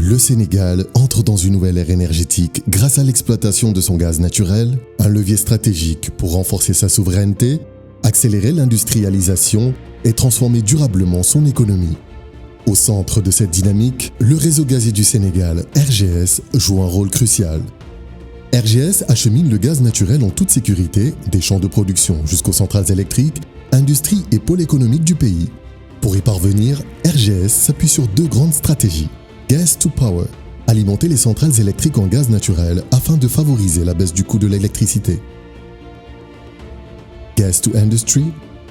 Le Sénégal entre dans une nouvelle ère énergétique grâce à l'exploitation de son gaz naturel, un levier stratégique pour renforcer sa souveraineté, accélérer l'industrialisation et transformer durablement son économie. Au centre de cette dynamique, le réseau gazier du Sénégal, RGS, joue un rôle crucial. RGS achemine le gaz naturel en toute sécurité des champs de production jusqu'aux centrales électriques, industries et pôles économiques du pays. Pour y parvenir, RGS s'appuie sur deux grandes stratégies. Gas to Power, alimenter les centrales électriques en gaz naturel afin de favoriser la baisse du coût de l'électricité. Gas to Industry,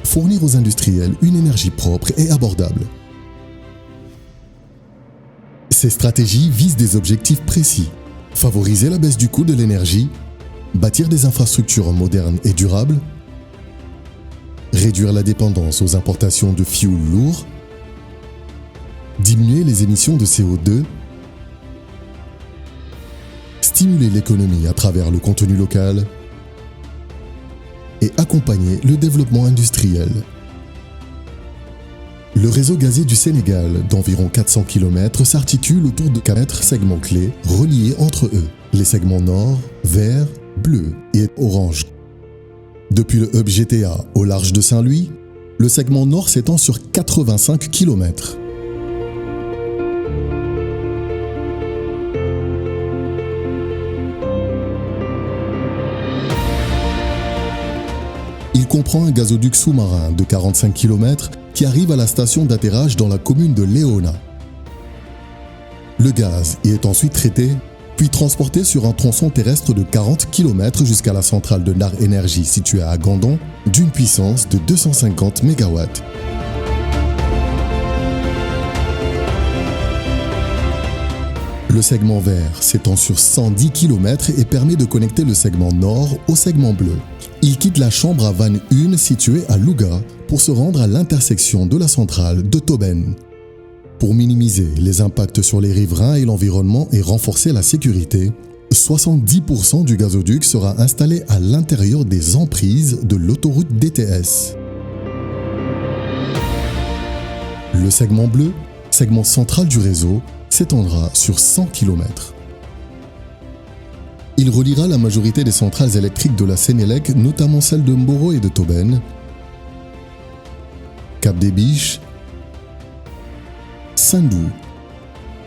fournir aux industriels une énergie propre et abordable. Ces stratégies visent des objectifs précis. Favoriser la baisse du coût de l'énergie, bâtir des infrastructures modernes et durables, réduire la dépendance aux importations de fioul lourd, diminuer les émissions de CO2, stimuler l'économie à travers le contenu local et accompagner le développement industriel. Le réseau gazier du Sénégal, d'environ 400 km, s'articule autour de 4 segments clés reliés entre eux, les segments nord, vert, bleu et orange. Depuis le hub GTA au large de Saint-Louis, le segment nord s'étend sur 85 km. Il comprend un gazoduc sous-marin de 45 km qui arrive à la station d'atterrage dans la commune de Léona. Le gaz y est ensuite traité, puis transporté sur un tronçon terrestre de 40 km jusqu'à la centrale de Nar Énergie située à Gandon, d'une puissance de 250 MW. Le segment vert s'étend sur 110 km et permet de connecter le segment nord au segment bleu. Il quitte la chambre à vanne 1 située à Louga pour se rendre à l'intersection de la centrale de Tobène. Pour minimiser les impacts sur les riverains et l'environnement et renforcer la sécurité, 70% du gazoduc sera installé à l'intérieur des emprises de l'autoroute DTS. Le segment bleu, segment central du réseau, s'étendra sur 100 km. Il reliera la majorité des centrales électriques de la Sénélec, notamment celles de Mboro et de Tobène, Cap des Biches, Sindou,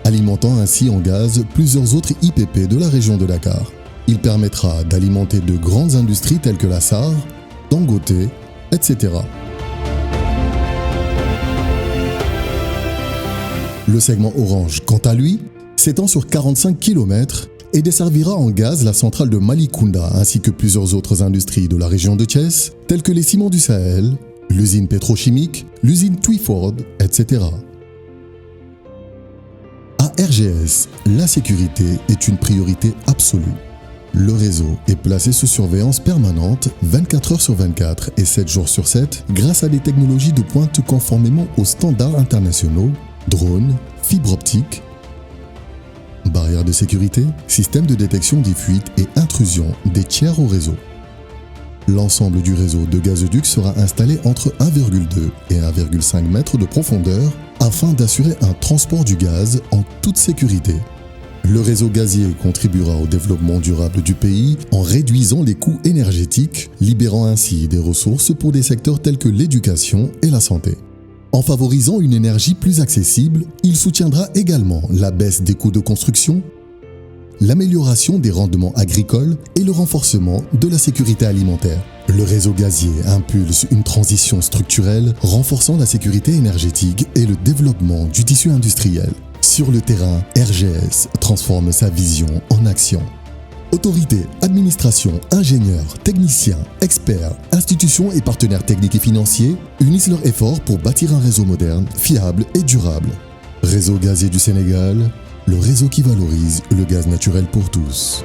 alimentant ainsi en gaz plusieurs autres IPP de la région de Dakar. Il permettra d'alimenter de grandes industries telles que la SAR, Dangote, etc. Le segment orange, quant à lui, s'étend sur 45 km et desservira en gaz la centrale de Malicounda ainsi que plusieurs autres industries de la région de Thiès, telles que les ciments du Sahel, l'usine pétrochimique, l'usine Twyford, etc. À RGS, la sécurité est une priorité absolue. Le réseau est placé sous surveillance permanente 24 heures sur 24 et 7 jours sur 7 grâce à des technologies de pointe conformément aux standards internationaux, drones, fibres optiques, barrières de sécurité, système de détection des fuites et intrusion des tiers au réseau. L'ensemble du réseau de gazoducs sera installé entre 1,2 et 1,5 mètres de profondeur afin d'assurer un transport du gaz en toute sécurité. Le réseau gazier contribuera au développement durable du pays en réduisant les coûts énergétiques, libérant ainsi des ressources pour des secteurs tels que l'éducation et la santé. En favorisant une énergie plus accessible, il soutiendra également la baisse des coûts de construction, l'amélioration des rendements agricoles et le renforcement de la sécurité alimentaire. Le réseau gazier impulse une transition structurelle renforçant la sécurité énergétique et le développement du tissu industriel. Sur le terrain, RGS transforme sa vision en action. Autorités, administrations, ingénieurs, techniciens, experts, institutions et partenaires techniques et financiers unissent leurs efforts pour bâtir un réseau moderne, fiable et durable. Réseau gazier du Sénégal, le réseau qui valorise le gaz naturel pour tous.